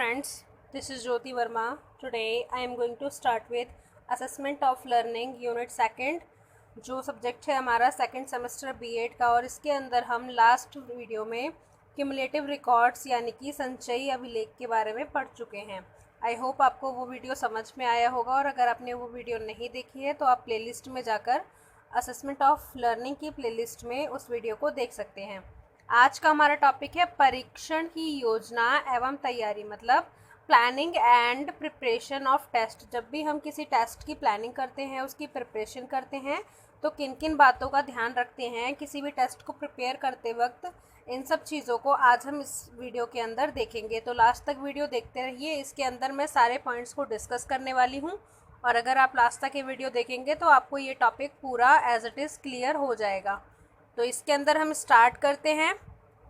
friends, this is Jyoti Verma. Today I am going to start with Assessment of Learning Unit 2 जो subject है हमारा second semester BEd का। और इसके अंदर हम लास्ट वीडियो में क्यूमुलेटिव रिकॉर्ड्स यानी कि संचयी अभिलेख के बारे में पढ़ चुके हैं। आई होप आपको वो वीडियो समझ में आया होगा, और अगर आपने वो वीडियो नहीं देखी है तो आप प्लेलिस्ट में जाकर असेसमेंट ऑफ लर्निंग की प्लेलिस्ट में उस वीडियो को देख सकते हैं। आज का हमारा टॉपिक है परीक्षण की योजना एवं तैयारी, मतलब planning and preparation of test. जब भी हम किसी टेस्ट की प्लानिंग करते हैं, उसकी प्रिपरेशन करते हैं, तो किन किन बातों का ध्यान रखते हैं किसी भी टेस्ट को प्रिपेयर करते वक्त, इन सब चीज़ों को आज हम इस वीडियो के अंदर देखेंगे। तो लास्ट तक वीडियो देखते रहिए। इसके अंदर मैं सारे पॉइंट्स को डिस्कस करने वाली हूँ, और अगर आप लास्ट तक ये वीडियो देखेंगे तो आपको ये टॉपिक पूरा एज इट इज़ क्लियर हो जाएगा। तो इसके अंदर हम स्टार्ट करते हैं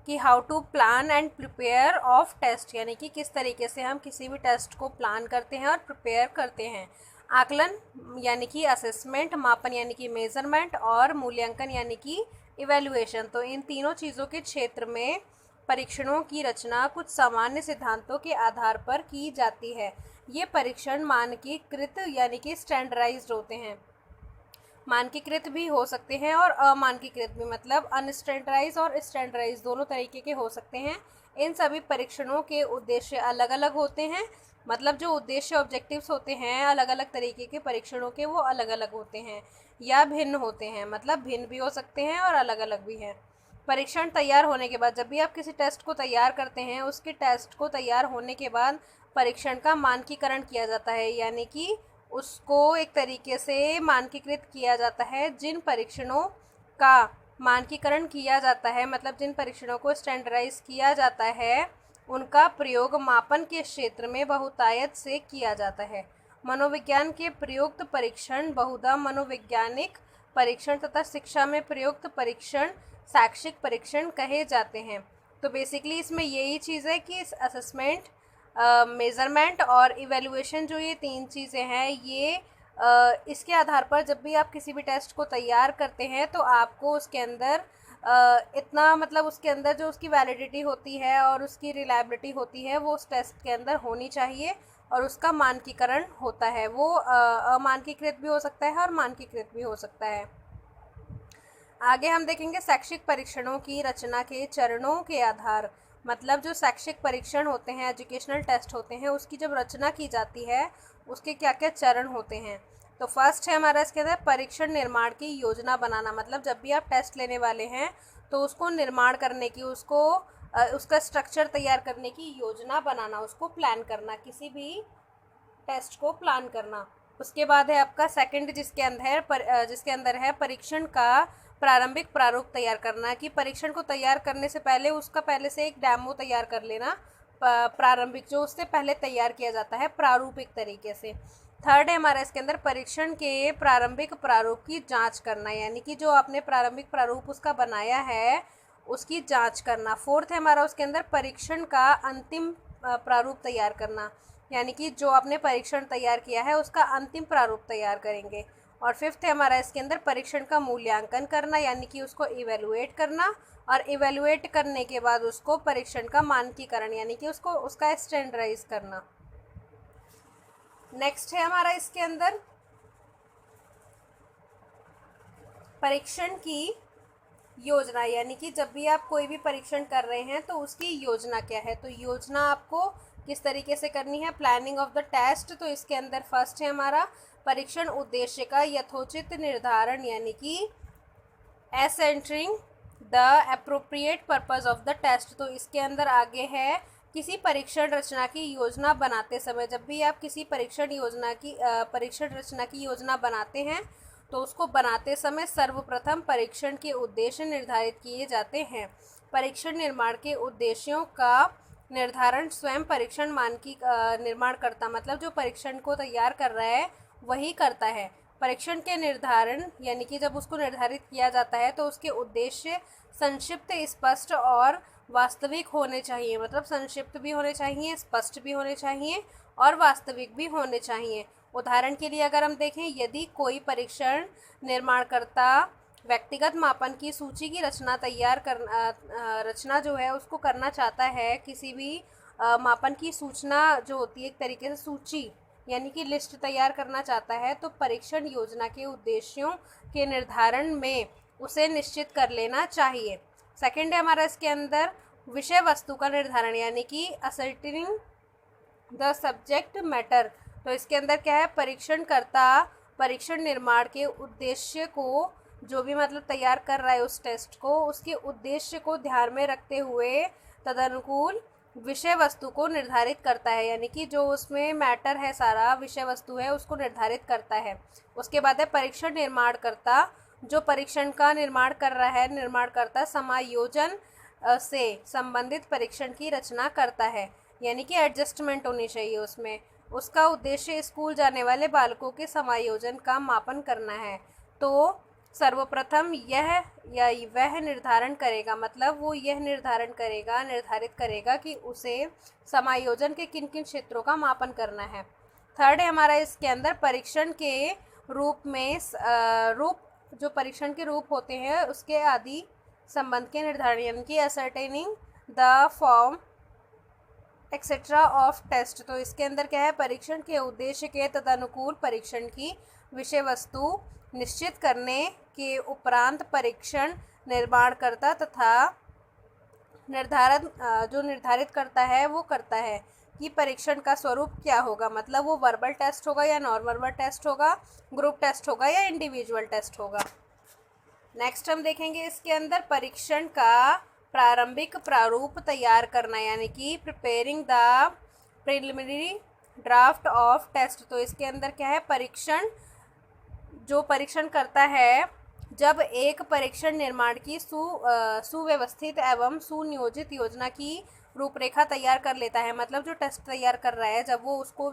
कि how to plan and prepare of test, यानी कि किस तरीके से हम किसी भी टेस्ट को प्लान करते हैं और प्रिपेयर करते हैं। आकलन यानी कि असेसमेंट, मापन यानी कि मेजरमेंट, और मूल्यांकन यानी कि इवैल्यूएशन। तो इन तीनों चीज़ों के क्षेत्र में परीक्षणों की रचना कुछ सामान्य सिद्धांतों के आधार पर की जाती है। ये परीक्षण मानकीकृत यानी कि स्टैंडर्डाइज्ड होते हैं। मानकीकृत भी हो सकते हैं और अमानकीकृत भी, मतलब अनस्टैंडर्डाइज और स्टैंडर्डाइज दोनों तरीके के हो सकते हैं। इन सभी परीक्षणों के उद्देश्य अलग अलग होते हैं, मतलब जो उद्देश्य ऑब्जेक्टिव्स होते हैं अलग अलग तरीके के परीक्षणों के, वो अलग अलग होते हैं या भिन्न होते हैं, मतलब भिन्न भी हो सकते हैं और अलग अलग भी हैं। परीक्षण तैयार होने के बाद, जब भी आप किसी टेस्ट को तैयार करते हैं, उसके टेस्ट को तैयार होने के बाद परीक्षण का मानकीकरण किया जाता है, यानी कि उसको एक तरीके से मानकीकृत किया जाता है। जिन परीक्षणों का मानकीकरण किया जाता है, मतलब जिन परीक्षणों को स्टैंडर्डाइज किया जाता है, उनका प्रयोग मापन के क्षेत्र में बहुतायत से किया जाता है। मनोविज्ञान के प्रयुक्त परीक्षण बहुधा मनोवैज्ञानिक परीक्षण तथा शिक्षा में प्रयुक्त परीक्षण शैक्षिक परीक्षण कहे जाते हैं। तो बेसिकली इसमें यही चीज़ है कि असेसमेंट, मेज़रमेंट और इवैल्यूएशन, जो ये तीन चीज़ें हैं, ये इसके आधार पर जब भी आप किसी भी टेस्ट को तैयार करते हैं तो आपको उसके अंदर इतना, मतलब उसके अंदर जो उसकी वैलिडिटी होती है और उसकी रिलायबिलिटी होती है, वो उस टेस्ट के अंदर होनी चाहिए, और उसका मानकीकरण होता है। वो अमानकीकृत भी हो सकता है और मानकीकृत भी हो सकता है। आगे हम देखेंगे शैक्षिक परीक्षणों की रचना के चरणों के आधार, मतलब जो शैक्षिक परीक्षण होते हैं, एजुकेशनल टेस्ट होते हैं, उसकी जब रचना की जाती है उसके क्या क्या चरण होते हैं। तो फर्स्ट है हमारा इसके अंदर परीक्षण निर्माण की योजना बनाना, मतलब जब भी आप टेस्ट लेने वाले हैं तो उसको निर्माण करने की, उसका स्ट्रक्चर तैयार करने की योजना बनाना, उसको प्लान करना, किसी भी टेस्ट को प्लान करना। उसके बाद है आपका सेकंड, जिसके अंदर है परीक्षण का प्रारंभिक प्रारूप तैयार करना, कि परीक्षण को तैयार करने से पहले उसका पहले से एक डेमो तैयार कर लेना, प्रारंभिक जो उससे पहले तैयार किया जाता है प्रारूपिक तरीके से। थर्ड है हमारा इसके अंदर परीक्षण के प्रारंभिक प्रारूप की जांच करना, यानी कि जो आपने प्रारंभिक प्रारूप उसका बनाया है उसकी जांच करना। फोर्थ है हमारा उसके अंदर परीक्षण का अंतिम प्रारूप तैयार करना, यानी कि जो आपने परीक्षण तैयार किया है उसका अंतिम प्रारूप तैयार करेंगे। और फिफ्थ है हमारा इसके अंदर परीक्षण का मूल्यांकन करना, यानी कि उसको इवैल्यूएट करना, और इवैल्यूएट करने के बाद उसको परीक्षण का मानकीकरण, यानी कि उसका स्टैंडर्डाइज करना। नेक्स्ट है हमारा इसके अंदर परीक्षण की योजना, यानी कि जब भी आप कोई भी परीक्षण कर रहे हैं तो उसकी योजना क्या है। तो योजना आपको किस तरीके से करनी है, प्लानिंग ऑफ द टेस्ट। तो इसके अंदर फर्स्ट है हमारा परीक्षण उद्देश्य का यथोचित निर्धारण, यानी कि ascertaining the appropriate purpose of the test. तो इसके अंदर आगे है किसी परीक्षण रचना की योजना बनाते समय, जब भी आप किसी परीक्षण रचना की योजना बनाते हैं तो उसको बनाते समय सर्वप्रथम परीक्षण के उद्देश्य निर्धारित किए जाते हैं। परीक्षण निर्माण के उद्देश्यों का निर्धारण स्वयं परीक्षण निर्माण करता, मतलब जो परीक्षण को तैयार कर रहा है वही करता है। परीक्षण के निर्धारण, यानी कि जब उसको निर्धारित किया जाता है तो उसके उद्देश्य संक्षिप्त, स्पष्ट और वास्तविक होने चाहिए, मतलब संक्षिप्त भी होने चाहिए, स्पष्ट भी होने चाहिए और वास्तविक भी होने चाहिए। उदाहरण के लिए अगर हम देखें, यदि कोई परीक्षण निर्माणकर्ता व्यक्तिगत मापन की सूची की रचना जो है उसको करना चाहता है किसी भी मापन की सूचना जो होती है, एक तरीके से सूची यानी कि लिस्ट तैयार करना चाहता है, तो परीक्षण योजना के उद्देश्यों के निर्धारण में उसे निश्चित कर लेना चाहिए। सेकंड है हमारा इसके अंदर विषय वस्तु का निर्धारण यानी कि असर्टिंग द सब्जेक्ट मैटर। तो इसके अंदर क्या है, परीक्षणकर्ता परीक्षण निर्माण के उद्देश्य को, जो भी मतलब तैयार कर रहा है उस टेस्ट को, उसके उद्देश्य को ध्यान में रखते हुए तदनुकूल विषय वस्तु को निर्धारित करता है, यानी कि जो उसमें मैटर है, सारा विषय वस्तु है, उसको निर्धारित करता है। उसके बाद है परीक्षण निर्माणकर्ता, जो परीक्षण का निर्माण कर रहा है, निर्माणकर्ता समायोजन से संबंधित परीक्षण की रचना करता है, यानी कि एडजस्टमेंट होनी चाहिए उसमें। उसका उद्देश्य स्कूल जाने वाले बालकों के समायोजन का मापन करना है। तो सर्वप्रथम यह या वह निर्धारण करेगा, मतलब वो यह निर्धारित करेगा कि उसे समायोजन के किन किन क्षेत्रों का मापन करना है। थर्ड है हमारा इसके अंदर परीक्षण के रूप में जो परीक्षण के रूप होते हैं उसके आदि संबंध के निर्धारण, यानी कि ascertaining the form etcetera of test. तो इसके अंदर क्या है, परीक्षण के उद्देश्य के तदनुकूल परीक्षण की विषय वस्तु निश्चित करने के उपरांत परीक्षण निर्माणकर्ता तथा निर्धारित करता है, वो करता है कि परीक्षण का स्वरूप क्या होगा, मतलब वो वर्बल टेस्ट होगा या नॉन वर्बल टेस्ट होगा, ग्रुप टेस्ट होगा या इंडिविजुअल टेस्ट होगा। नेक्स्ट हम देखेंगे इसके अंदर परीक्षण का प्रारंभिक प्रारूप तैयार करना, यानी कि preparing the preliminary draft of test. तो इसके अंदर क्या है, जो परीक्षण करता है जब एक परीक्षण निर्माण की सुव्यवस्थित एवं सुनियोजित योजना की रूपरेखा तैयार कर लेता है, मतलब जो टेस्ट तैयार कर रहा है जब वो उसको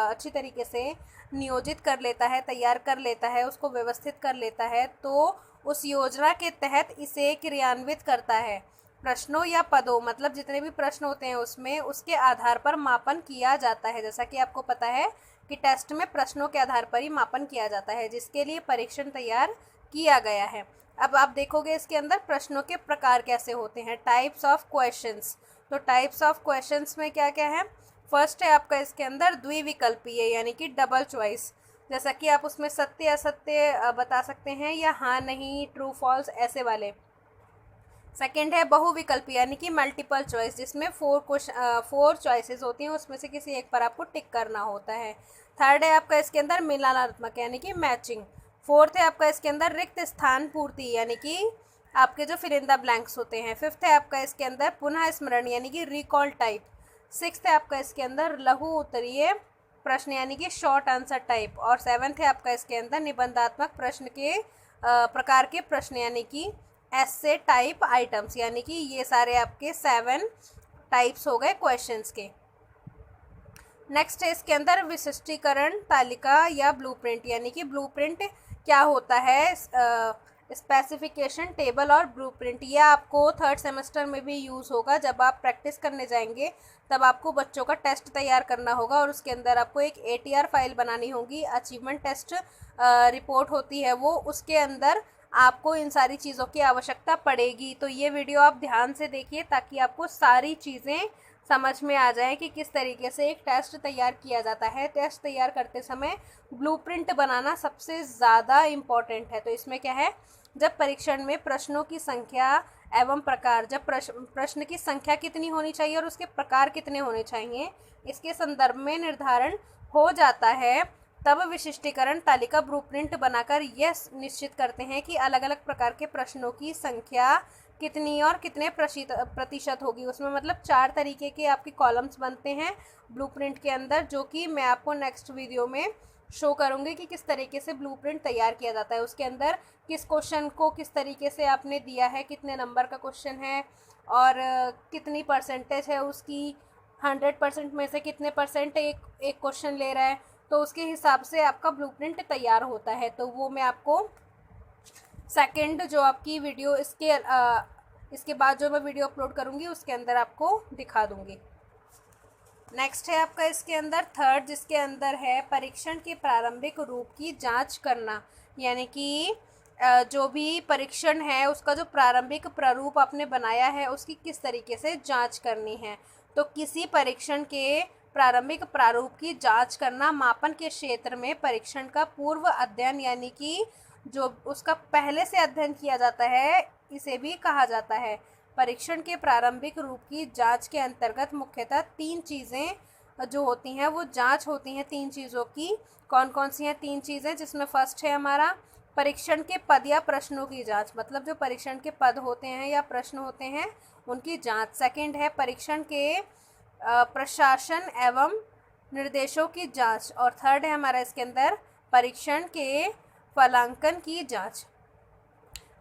अच्छी तरीके से नियोजित कर लेता है, तैयार कर लेता है, उसको व्यवस्थित कर लेता है, तो उस योजना के तहत इसे क्रियान्वित करता है। प्रश्नों या पदों, मतलब जितने भी प्रश्न होते हैं उसमें उसके आधार पर मापन किया जाता है। जैसा कि आपको पता है कि टेस्ट में प्रश्नों के आधार पर ही मापन किया जाता है, जिसके लिए परीक्षण तैयार किया गया है। अब आप देखोगे इसके अंदर प्रश्नों के प्रकार कैसे होते हैं, टाइप्स ऑफ क्वेश्चंस। तो टाइप्स ऑफ क्वेश्चंस में क्या क्या है, फर्स्ट है आपका इसके अंदर द्विविकल्पीय यानी कि डबल चॉइस, जैसा कि आप उसमें सत्य असत्य बता सकते हैं या हाँ नहीं, ट्रू फॉल्स, ऐसे वाले। सेकंड है बहुविकल्पी यानी कि मल्टीपल चॉइस, जिसमें 4 चॉइसेस होती हैं, उसमें से किसी एक पर आपको टिक करना होता है। थर्ड है आपका इसके अंदर मिलानात्मक यानी कि मैचिंग। फोर्थ है आपका इसके अंदर रिक्त स्थान पूर्ति यानी कि आपके जो फिल इन द ब्लैंक्स होते हैं। फिफ्थ है आपका इसके अंदर पुनः स्मरण यानी कि रिकॉल टाइप। सिक्स्थ है आपका इसके अंदर लघु उत्तरीय प्रश्न यानी कि शॉर्ट आंसर टाइप। और सेवन्थ है आपका इसके अंदर निबंधात्मक प्रश्न के प्रकार के प्रश्न यानी कि ऐसे टाइप आइटम्स, यानी कि ये सारे आपके 7 टाइप्स हो गए क्वेश्चंस के। नेक्स्ट है इसके अंदर विशिष्टीकरण तालिका या ब्लूप्रिंट, यानी कि ब्लूप्रिंट क्या होता है, स्पेसिफिकेशन टेबल और ब्लूप्रिंट। ये आपको 3rd सेमेस्टर में भी यूज़ होगा। जब आप प्रैक्टिस करने जाएंगे तब आपको बच्चों का टेस्ट तैयार करना होगा और उसके अंदर आपको एक ATR फाइल बनानी होगी, अचीवमेंट टेस्ट रिपोर्ट होती है वो, उसके अंदर आपको इन सारी चीज़ों की आवश्यकता पड़ेगी। तो ये वीडियो आप ध्यान से देखिए ताकि आपको सारी चीज़ें समझ में आ जाए कि किस तरीके से एक टेस्ट तैयार किया जाता है। टेस्ट तैयार करते समय ब्लूप्रिंट बनाना सबसे ज़्यादा इम्पॉर्टेंट है। तो इसमें क्या है, जब परीक्षण में प्रश्नों की संख्या एवं प्रकार, जब प्रश्न की संख्या कितनी होनी चाहिए और उसके प्रकार कितने होने चाहिए, इसके संदर्भ में निर्धारण हो जाता है, तब विशिष्टीकरण तालिका ब्लूप्रिंट बनाकर यह निश्चित करते हैं कि अलग अलग प्रकार के प्रश्नों की संख्या कितनी और कितने प्रतिशत होगी। उसमें मतलब 4 तरीके के आपके कॉलम्स बनते हैं ब्लूप्रिंट के अंदर, जो कि मैं आपको नेक्स्ट वीडियो में शो करूँगी कि किस तरीके से ब्लूप्रिंट तैयार किया जाता है। उसके अंदर किस क्वेश्चन को किस तरीके से आपने दिया है, कितने नंबर का क्वेश्चन है और कितनी परसेंटेज है उसकी, 100% में से कितने परसेंट एक क्वेश्चन ले रहा है, तो उसके हिसाब से आपका ब्लूप्रिंट तैयार होता है। तो वो मैं आपको सेकंड जो आपकी वीडियो इसके बाद जो मैं वीडियो अपलोड करूँगी उसके अंदर आपको दिखा दूँगी। नेक्स्ट है आपका इसके अंदर 3rd, जिसके अंदर है परीक्षण के प्रारंभिक रूप की जांच करना, यानी कि जो भी परीक्षण है उसका जो प्रारंभिक प्रारूप आपने बनाया है उसकी किस तरीके से जांच करनी है। तो किसी परीक्षण के प्रारंभिक प्रारूप की जांच करना मापन के क्षेत्र में परीक्षण का पूर्व अध्ययन यानी कि जो उसका पहले से अध्ययन किया जाता है इसे भी कहा जाता है। परीक्षण के प्रारंभिक रूप की जांच के अंतर्गत मुख्यतः 3 चीज़ें जो होती हैं वो जांच होती हैं 3 चीज़ों की। कौन कौन सी हैं 3 चीज़ें, जिसमें फर्स्ट है हमारा परीक्षण के पद या प्रश्नों की जांच, मतलब जो परीक्षण के पद होते हैं या प्रश्न होते हैं उनकी जांच। सेकंड है परीक्षण के प्रशासन एवं निर्देशों की जांच। और थर्ड है हमारा इसके अंदर परीक्षण के फलांकन की जांच।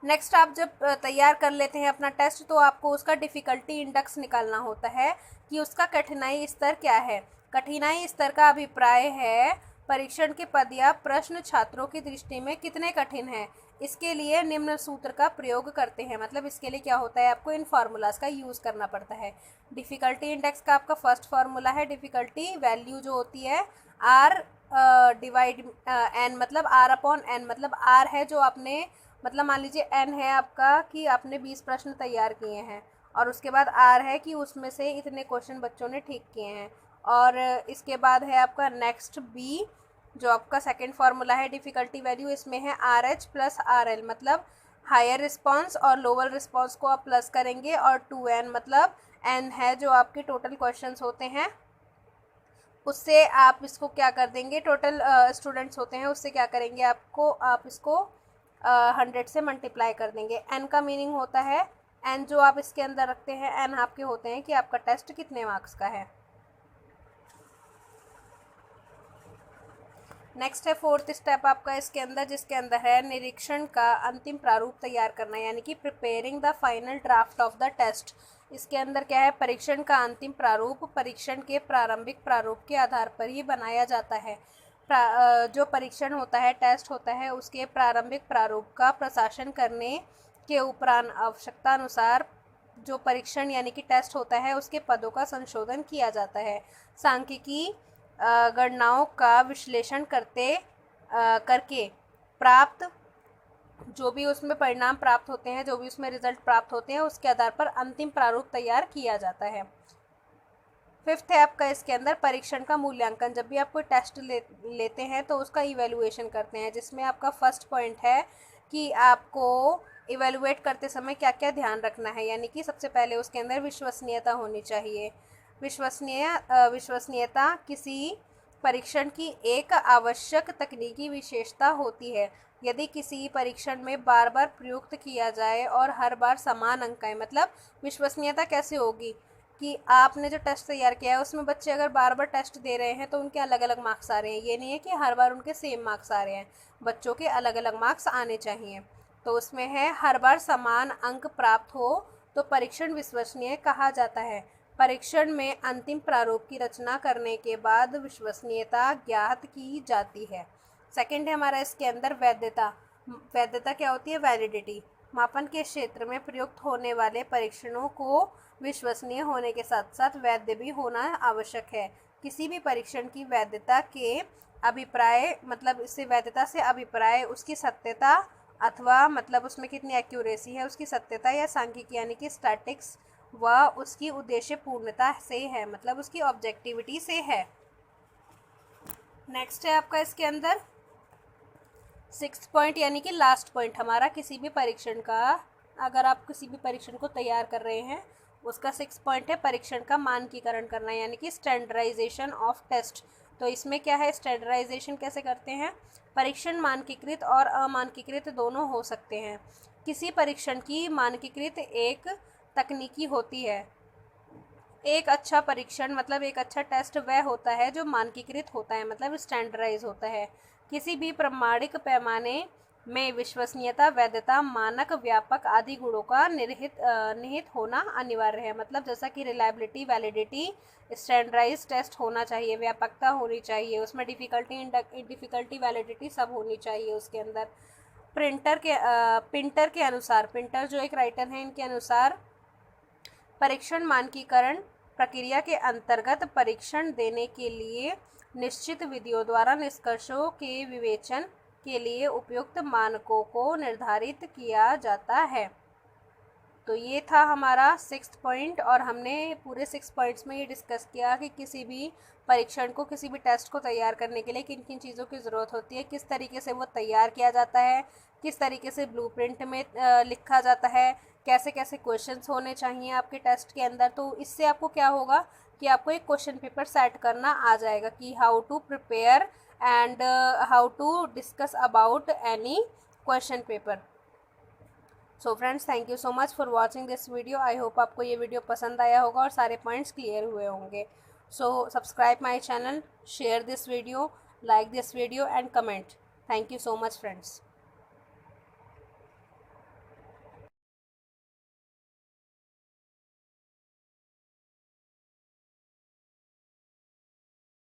नेक्स्ट, आप जब तैयार कर लेते हैं अपना टेस्ट तो आपको उसका डिफ़िकल्टी इंडेक्स निकालना होता है कि उसका कठिनाई स्तर क्या है। कठिनाई स्तर का अभिप्राय है परीक्षण के पद या प्रश्न छात्रों की दृष्टि में कितने कठिन हैं। इसके लिए निम्न सूत्र का प्रयोग करते हैं, मतलब इसके लिए क्या होता है आपको इन फार्मूलाज का यूज़ करना पड़ता है। डिफ़िकल्टी इंडेक्स का आपका फर्स्ट फार्मूला है डिफ़िकल्टी वैल्यू जो होती है आर डिवाइड एन, मतलब आर अपॉन एन, मतलब आर है जो आपने, मतलब मान लीजिए एन है आपका कि आपने 20 प्रश्न तैयार किए हैं और उसके बाद आर है कि उसमें से इतने क्वेश्चन बच्चों ने ठीक किए हैं। और इसके बाद है आपका नेक्स्ट बी जो आपका सेकंड फार्मूला है डिफ़िकल्टी वैल्यू, इसमें है R H plus R L, मतलब हायर रिस्पांस और लोअर रिस्पांस को आप प्लस करेंगे, और 2n मतलब n है जो आपके टोटल क्वेश्चंस होते हैं उससे आप इसको क्या कर देंगे, टोटल स्टूडेंट्स होते हैं उससे क्या करेंगे आपको, आप इसको 100 से मल्टीप्लाई कर देंगे। n का मीनिंग होता है n जो आप इसके अंदर रखते हैं n आपके होते हैं कि आपका टेस्ट कितने मार्क्स का है। नेक्स्ट है फोर्थ स्टेप आपका इसके अंदर, जिसके अंदर है निरीक्षण का अंतिम प्रारूप तैयार करना, यानी कि preparing the final draft of the test. इसके अंदर क्या है, परीक्षण का अंतिम प्रारूप परीक्षण के प्रारंभिक प्रारूप के आधार पर ही बनाया जाता है। जो परीक्षण होता है, टेस्ट होता है, उसके प्रारंभिक प्रारूप का प्रशासन करने के उपरांत आवश्यकता अनुसार जो परीक्षण यानी कि टेस्ट होता है उसके पदों का संशोधन किया जाता है। सांख्यिकी गणनाओं का विश्लेषण करके प्राप्त जो भी उसमें परिणाम प्राप्त होते हैं, जो भी उसमें रिजल्ट प्राप्त होते हैं, उसके आधार पर अंतिम प्रारूप तैयार किया जाता है। फिफ्थ है आपका इसके अंदर परीक्षण का मूल्यांकन। जब भी आप कोई टेस्ट लेते हैं तो उसका इवेलुएशन करते हैं, जिसमें आपका फर्स्ट पॉइंट है कि आपको इवेलुएट करते समय क्या क्या ध्यान रखना है, यानी कि सबसे पहले उसके अंदर विश्वसनीयता होनी चाहिए। विश्वसनीयता किसी परीक्षण की एक आवश्यक तकनीकी विशेषता होती है। यदि किसी परीक्षण में बार बार प्रयुक्त किया जाए और हर बार समान अंक आए, मतलब विश्वसनीयता कैसे होगी कि आपने जो टेस्ट तैयार किया है उसमें बच्चे अगर बार बार टेस्ट दे रहे हैं तो उनके अलग अलग मार्क्स आ रहे हैं, ये नहीं है कि हर बार उनके सेम मार्क्स आ रहे हैं, बच्चों के अलग अलग मार्क्स आने चाहिए। तो उसमें है हर बार समान अंक प्राप्त हो तो परीक्षण विश्वसनीय कहा जाता है। परीक्षण में अंतिम प्रारूप की रचना करने के बाद विश्वसनीयता ज्ञात की जाती है। सेकंड है हमारा इसके अंदर वैधता। वैधता क्या होती है, वैलिडिटी। मापन के क्षेत्र में प्रयुक्त होने वाले परीक्षणों को विश्वसनीय होने के साथ साथ वैध भी होना आवश्यक है। किसी भी परीक्षण की वैधता के अभिप्राय, मतलब इससे वैधता से अभिप्राय उसकी सत्यता अथवा मतलब उसमें कितनी एक्यूरेसी है, उसकी सत्यता या सांख्यिकी यानी कि स्टैटिक्स व उसकी उद्देश्य पूर्णता से है, मतलब उसकी ऑब्जेक्टिविटी से है। नेक्स्ट है आपका इसके अंदर 6th पॉइंट, यानी कि लास्ट पॉइंट हमारा किसी भी परीक्षण का, अगर आप किसी भी परीक्षण को तैयार कर रहे हैं उसका 6th पॉइंट है परीक्षण का मानकीकरण करना, यानी कि स्टैंडर्डाइजेशन ऑफ टेस्ट। तो इसमें क्या है, स्टैंडर्डाइजेशन कैसे करते हैं, परीक्षण मानकीकृत और अमानकीकृत दोनों हो सकते हैं। किसी परीक्षण की मानकीकृत एक तकनीकी होती है। एक अच्छा परीक्षण मतलब एक अच्छा टेस्ट वह होता है जो मानकीकृत होता है, मतलब स्टैंडर्डाइज होता है। किसी भी प्रमाणिक पैमाने में विश्वसनीयता, वैधता, मानक, व्यापक आदि गुणों का निहित होना अनिवार्य है, मतलब जैसा कि रिलायबिलिटी, वैलिडिटी, स्टैंडर्डाइज टेस्ट होना चाहिए, व्यापकता होनी चाहिए, उसमें डिफ़िकल्टी, वैलिडिटी सब होनी चाहिए उसके अंदर। पिंटर के अनुसार, पिंटर जो एक राइटर हैं, इनके अनुसार परीक्षण मानकीकरण प्रक्रिया के अंतर्गत परीक्षण देने के लिए निश्चित विधियों द्वारा निष्कर्षों के विवेचन के लिए उपयुक्त मानकों को निर्धारित किया जाता है। तो ये था हमारा 6th पॉइंट, और हमने पूरे 6 पॉइंट्स में ये डिस्कस किया कि किसी भी परीक्षण को, किसी भी टेस्ट को तैयार करने के लिए किन किन चीज़ों की ज़रूरत होती है, किस तरीके से वो तैयार किया जाता है, किस तरीके से ब्लूप्रिंट में लिखा जाता है, कैसे कैसे क्वेश्चंस होने चाहिए आपके टेस्ट के अंदर। तो इससे आपको क्या होगा कि आपको एक क्वेश्चन पेपर सेट करना आ जाएगा कि how to prepare and how to discuss about any question paper. So friends, thank you so much for watching this video. I hope आपको ये वीडियो पसंद आया होगा और सारे पॉइंट्स क्लियर हुए होंगे। So subscribe my channel, share this video, like this video and comment. Thank you so much friends.